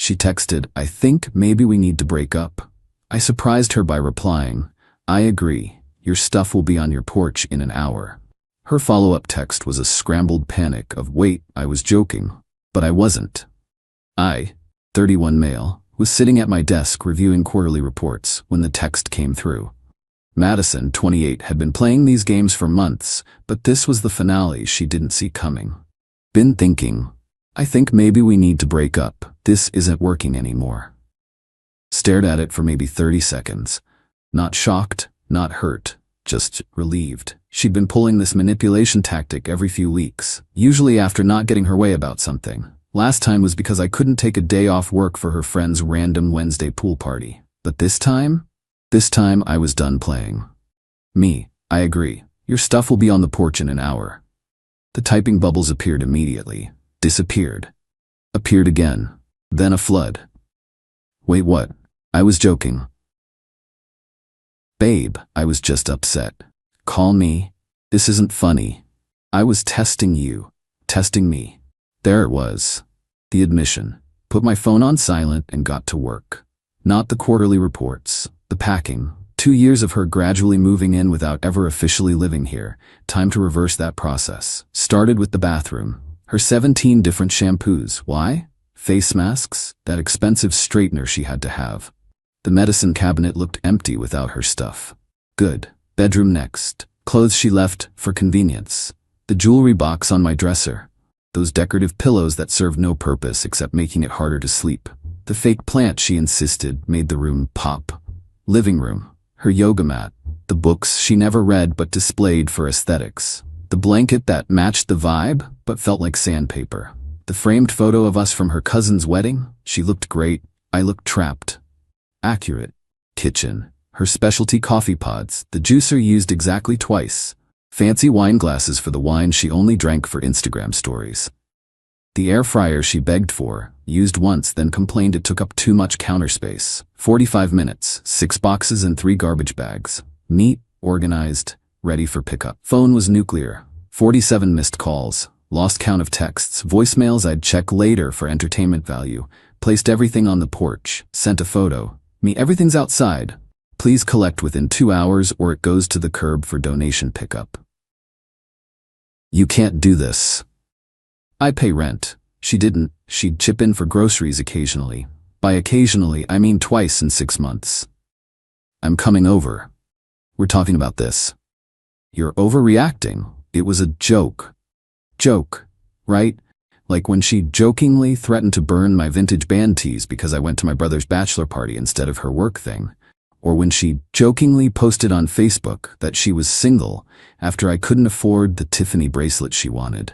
She texted, "I think maybe we need to break up." I surprised her by replying, "I agree. Your stuff will be on your porch in an hour." Her follow-up text was a scrambled panic of, "Wait, I was joking." But I wasn't. I, 31 male, was sitting at my desk reviewing quarterly reports when the text came through. Madison, 28, had been playing these games for months, but this was the finale she didn't see coming. "Been thinking. I think maybe we need to break up. This isn't working anymore." Stared at it for maybe 30 seconds. Not shocked, not hurt, just relieved. She'd been pulling this manipulation tactic every few weeks, usually after not getting her way about something. Last time was because I couldn't take a day off work for her friend's random Wednesday pool party. But this time I was done playing. Me, I agree. Your stuff will be on the porch in an hour. The typing bubbles appeared immediately, disappeared, appeared again, then a flood. Wait, what? I was joking. Babe, I was just upset. Call me. This isn't funny. I was testing you, testing me. There it was. The admission. Put my phone on silent and got to work. Not the quarterly reports, the packing. 2 years of her gradually moving in without ever officially living here. Time to reverse that process. Started with the bathroom. Her 17 different shampoos. Why? Face masks, that expensive straightener she had to have. The medicine cabinet looked empty without her stuff. Good. Bedroom next. Clothes she left for convenience. The jewelry box on my dresser. Those decorative pillows that served no purpose except making it harder to sleep. The fake plant she insisted made the room pop. Living room. Her yoga mat. The books she never read but displayed for aesthetics. The blanket that matched the vibe but felt like sandpaper. The framed photo of us from her cousin's wedding. She looked great. I looked trapped. Accurate. Kitchen. Her specialty coffee pods, the juicer used exactly twice. Fancy wine glasses for the wine she only drank for Instagram stories. The air fryer she begged for, used once then complained it took up too much counter space. 45 minutes, 6 boxes and 3 garbage bags. Neat, organized, ready for pickup. Phone was nuclear. 47 missed calls. Lost count of texts, voicemails I'd check later for entertainment value. Placed everything on the porch, sent a photo. Me, everything's outside. Please collect within 2 hours or it goes to the curb for donation pickup. You can't do this. I pay rent. She didn't. She'd chip in for groceries occasionally. By occasionally, I mean twice in 6 months. I'm coming over. We're talking about this. You're overreacting. It was a joke. Joke, right? Like when she jokingly threatened to burn my vintage band tees because I went to my brother's bachelor party instead of her work thing. Or when she jokingly posted on Facebook that she was single after I couldn't afford the Tiffany bracelet she wanted.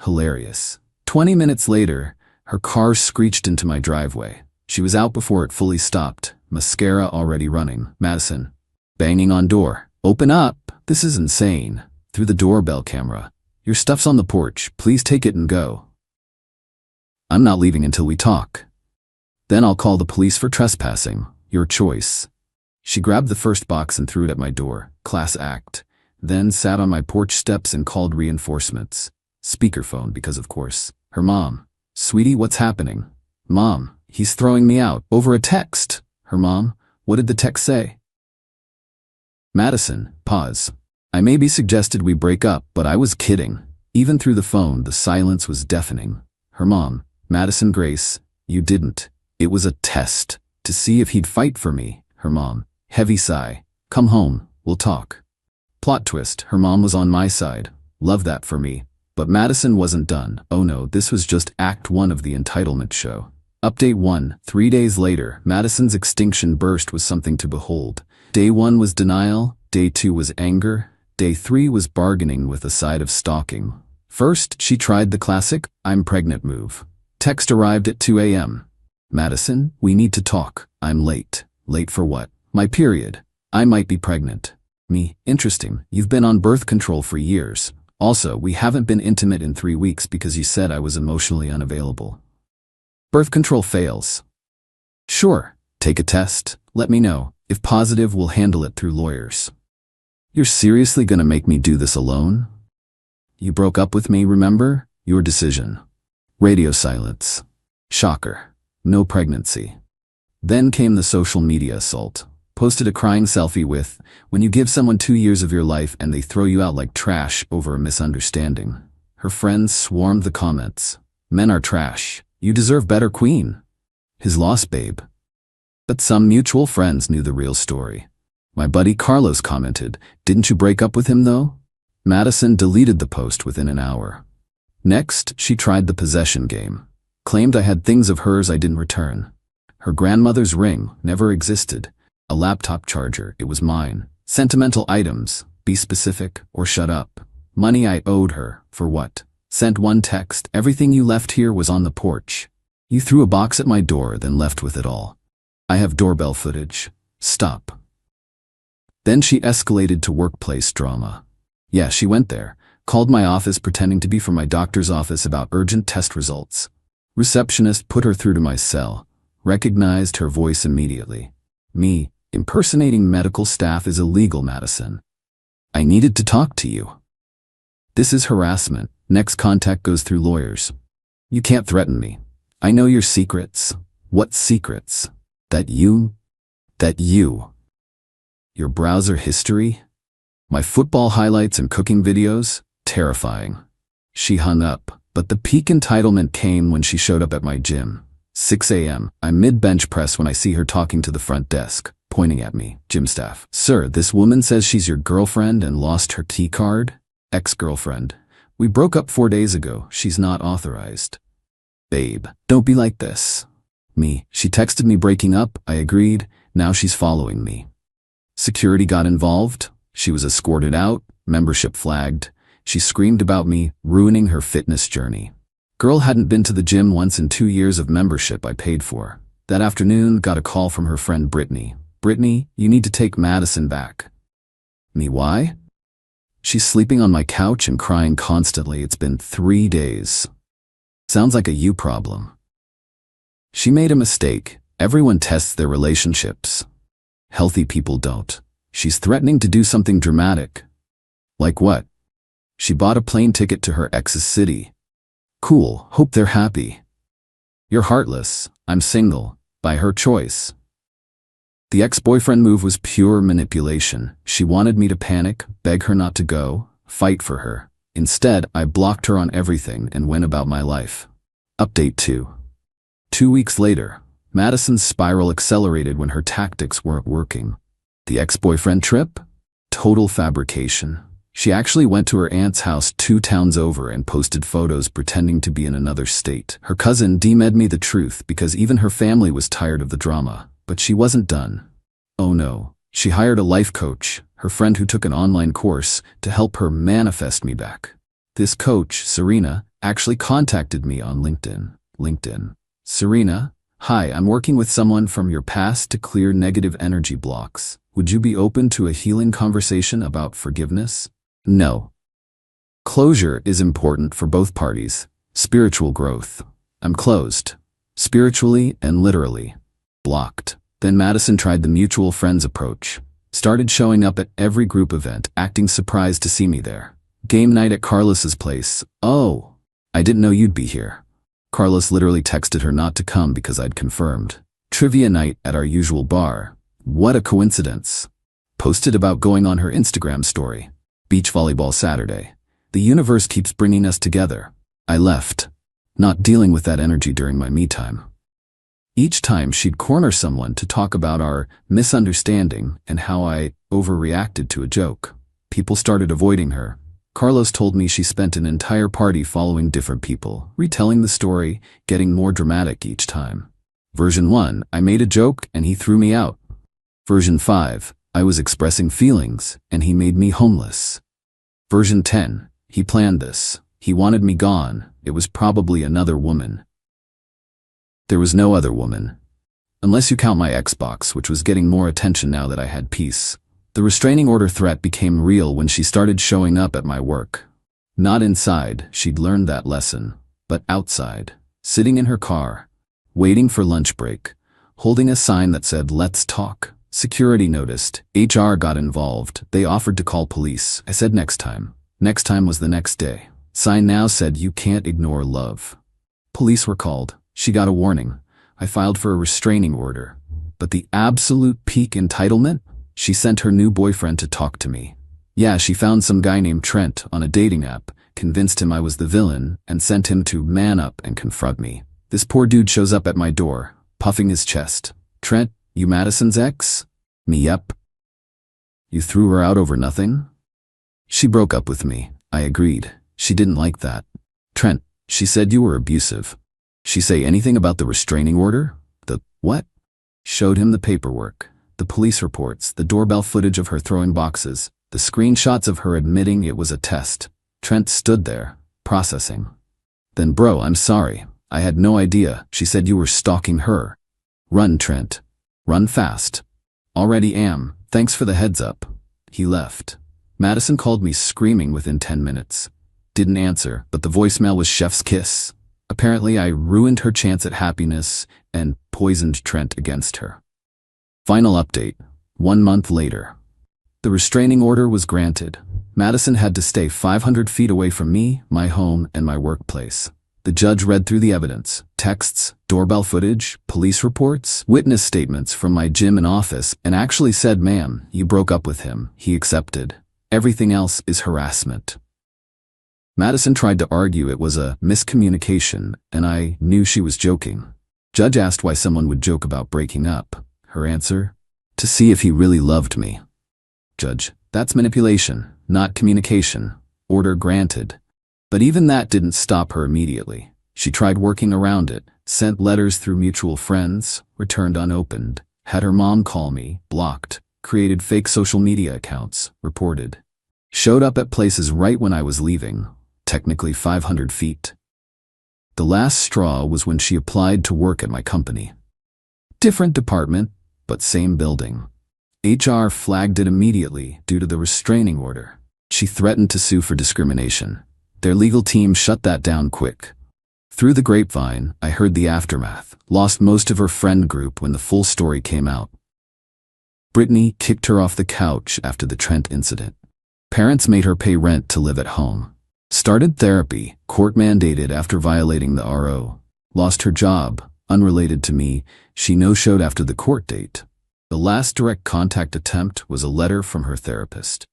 Hilarious. 20 minutes later, her car screeched into my driveway. She was out before it fully stopped, mascara already running. Madison. Banging on door. Open up. This is insane. Through the doorbell camera. Your stuff's on the porch. Please take it and go. I'm not leaving until we talk. Then I'll call the police for trespassing. Your choice. She grabbed the first box and threw it at my door. Class act. Then sat on my porch steps and called reinforcements. Speakerphone because of course. Her mom. Sweetie, what's happening? Mom, he's throwing me out. Over a text. Her mom. What did the text say? Madison. Pause. I maybe suggested we break up, but I was kidding. Even through the phone, the silence was deafening. Her mom. Madison Grace. You didn't. It was a test. To see if he'd fight for me. Her mom. Heavy sigh. Come home. We'll talk. Plot twist. Her mom was on my side. Love that for me. But Madison wasn't done. Oh no, this was just Act 1 of the entitlement show. Update 1. 3 days later, Madison's extinction burst was something to behold. Day 1 was denial. Day 2 was anger. Day 3 was bargaining with a side of stalking. First, she tried the classic, I'm pregnant move. Text arrived at 2 a.m. Madison, we need to talk. I'm late. Late for what? My period. I might be pregnant. Me, interesting. You've been on birth control for years. Also, we haven't been intimate in 3 weeks because you said I was emotionally unavailable. Birth control fails. Sure, take a test. Let me know. If positive, we'll handle it through lawyers. You're seriously gonna make me do this alone? You broke up with me, remember? Your decision. Radio silence. Shocker. No pregnancy. Then came the social media assault. Posted a crying selfie with, when you give someone 2 years of your life and they throw you out like trash over a misunderstanding. Her friends swarmed the comments. Men are trash. You deserve better, queen. His loss, babe. But some mutual friends knew the real story. My buddy Carlos commented, didn't you break up with him though? Madison deleted the post within an hour. Next, she tried the possession game. Claimed I had things of hers I didn't return. Her grandmother's ring never existed. A laptop charger, it was mine. Sentimental items, be specific or shut up. Money I owed her, for what? Sent one text, everything you left here was on the porch. You threw a box at my door, then left with it all. I have doorbell footage. Stop. Then she escalated to workplace drama. Yeah, she went there, called my office pretending to be from my doctor's office about urgent test results. Receptionist put her through to my cell. Recognized her voice immediately. Me, impersonating medical staff is illegal, Madison. I needed to talk to you. This is harassment. Next contact goes through lawyers. You can't threaten me. I know your secrets. What secrets? That you. Your browser history? My football highlights and cooking videos? Terrifying. She hung up, but the peak entitlement came when she showed up at my gym. 6 a.m. I'm mid-bench press when I see her talking to the front desk, pointing at me, gym staff. Sir, this woman says she's your girlfriend and lost her key card? Ex-girlfriend. We broke up 4 days ago. She's not authorized. Babe, don't be like this. Me. She texted me breaking up. I agreed. Now she's following me. Security got involved. She was escorted out. Membership flagged. She screamed about me, ruining her fitness journey. Girl hadn't been to the gym once in 2 years of membership I paid for. That afternoon, got a call from her friend Brittany. Brittany, you need to take Madison back. Me, why? She's sleeping on my couch and crying constantly. It's been 3 days. Sounds like a you problem. She made a mistake. Everyone tests their relationships. Healthy people don't. She's threatening to do something dramatic. Like what? She bought a plane ticket to her ex's city. Cool, hope they're happy. You're heartless. I'm single. By her choice. The ex-boyfriend move was pure manipulation. She wanted me to panic, beg her not to go, fight for her. Instead, I blocked her on everything and went about my life. Update 2. 2 weeks later, Madison's spiral accelerated when her tactics weren't working. The ex-boyfriend trip? Total fabrication. She actually went to her aunt's house 2 towns over and posted photos pretending to be in another state. Her cousin DM'd me the truth because even her family was tired of the drama. But she wasn't done. Oh no. She hired a life coach, her friend who took an online course, to help her manifest me back. This coach, Serena, actually contacted me on LinkedIn. Serena, hi, I'm working with someone from your past to clear negative energy blocks. Would you be open to a healing conversation about forgiveness? No. Closure is important for both parties. Spiritual growth. I'm closed. Spiritually and literally. Blocked. Then Madison tried the mutual friends approach. Started showing up at every group event, acting surprised to see me there. Game night at Carlos's place. Oh, I didn't know you'd be here. Carlos literally texted her not to come because I'd confirmed. Trivia night at our usual bar. What a coincidence. Posted about going on her Instagram story. Beach volleyball Saturday. The universe keeps bringing us together. I left. Not dealing with that energy during my me time. Each time she'd corner someone to talk about our misunderstanding and how I overreacted to a joke. People started avoiding her. Carlos told me she spent an entire party following different people, retelling the story, getting more dramatic each time. Version 1, I made a joke and he threw me out. Version 5, I was expressing feelings and he made me homeless. Version 10, he planned this. He wanted me gone. It was probably another woman. There was no other woman. Unless you count my Xbox, which was getting more attention now that I had peace. The restraining order threat became real when she started showing up at my work. Not inside, she'd learned that lesson, but outside, sitting in her car, waiting for lunch break, holding a sign that said, "Let's talk." Security noticed, HR got involved, they offered to call police. I said next time. Next time was the next day. Sign now said, "You can't ignore love." Police were called. She got a warning. I filed for a restraining order. But the absolute peak entitlement? She sent her new boyfriend to talk to me. Yeah, she found some guy named Trent on a dating app, convinced him I was the villain, and sent him to man up and confront me. This poor dude shows up at my door, puffing his chest. Trent, you Madison's ex? Me, yep. You threw her out over nothing? She broke up with me. I agreed. She didn't like that. Trent, she said you were abusive. She say anything about the restraining order? The what? Showed him the paperwork, the police reports, the doorbell footage of her throwing boxes, the screenshots of her admitting it was a test. Trent stood there, processing. Then bro, I'm sorry. I had no idea. She said you were stalking her. Run, Trent. Run fast. Already am. Thanks for the heads up. He left. Madison called me screaming within 10 minutes. Didn't answer, but the voicemail was chef's kiss. Apparently I ruined her chance at happiness and poisoned Trent against her. Final update. 1 month later. The restraining order was granted. Madison had to stay 500 feet away from me, my home, and my workplace. The judge read through the evidence, texts, doorbell footage, police reports, witness statements from my gym and office, and actually said, ma'am, you broke up with him. He accepted. Everything else is harassment. Madison tried to argue it was a miscommunication, and I knew she was joking. Judge asked why someone would joke about breaking up. Her answer? To see if he really loved me. Judge, that's manipulation, not communication. Order granted. But even that didn't stop her immediately. She tried working around it, sent letters through mutual friends, returned unopened, had her mom call me, blocked, created fake social media accounts, reported. Showed up at places right when I was leaving, technically 500 feet. The last straw was when she applied to work at my company. Different department, but same building. HR flagged it immediately due to the restraining order. She threatened to sue for discrimination. Their legal team shut that down quick. Through the grapevine, I heard the aftermath. Lost most of her friend group when the full story came out. Brittany kicked her off the couch after the Trent incident. Parents made her pay rent to live at home. Started therapy, court mandated after violating the RO. Lost her job, unrelated to me. She no-showed after the court date. The last direct contact attempt was a letter from her therapist.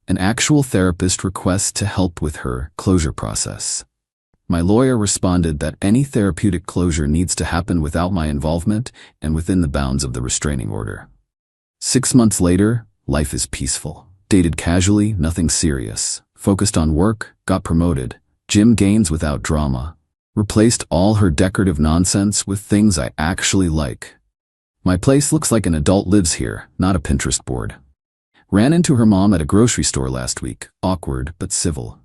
An actual therapist requests to help with her closure process. My lawyer responded that any therapeutic closure needs to happen without my involvement and within the bounds of the restraining order. 6 months later, life is peaceful. Dated casually, nothing serious. Focused on work, got promoted. Gym gains without drama. Replaced all her decorative nonsense with things I actually like. My place looks like an adult lives here, not a Pinterest board. Ran into her mom at a grocery store last week. Awkward, but civil.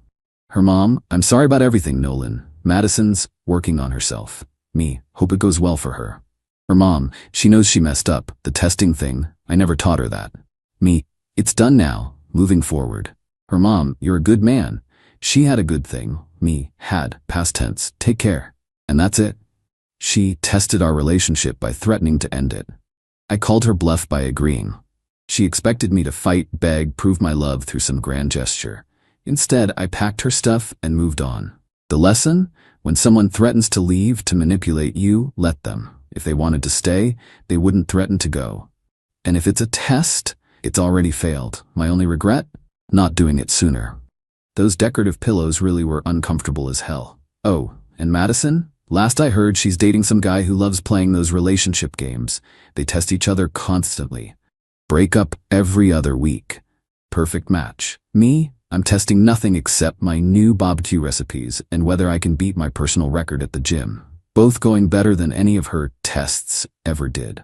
Her mom, I'm sorry about everything, Nolan. Madison's working on herself. Me, hope it goes well for her. Her mom, she knows she messed up. The testing thing, I never taught her that. Me, it's done now, moving forward. Her mom, you're a good man. She had a good thing. Me, had, past tense, take care. And that's it. She tested our relationship by threatening to end it. I called her bluff by agreeing. She expected me to fight, beg, prove my love through some grand gesture. Instead, I packed her stuff and moved on. The lesson? When someone threatens to leave to manipulate you, let them. If they wanted to stay, they wouldn't threaten to go. And if it's a test, it's already failed. My only regret? Not doing it sooner. Those decorative pillows really were uncomfortable as hell. Oh, and Madison? Last I heard, she's dating some guy who loves playing those relationship games. They test each other constantly. Break up every other week. Perfect match. Me? I'm testing nothing except my new barbecue recipes and whether I can beat my personal record at the gym. Both going better than any of her tests ever did.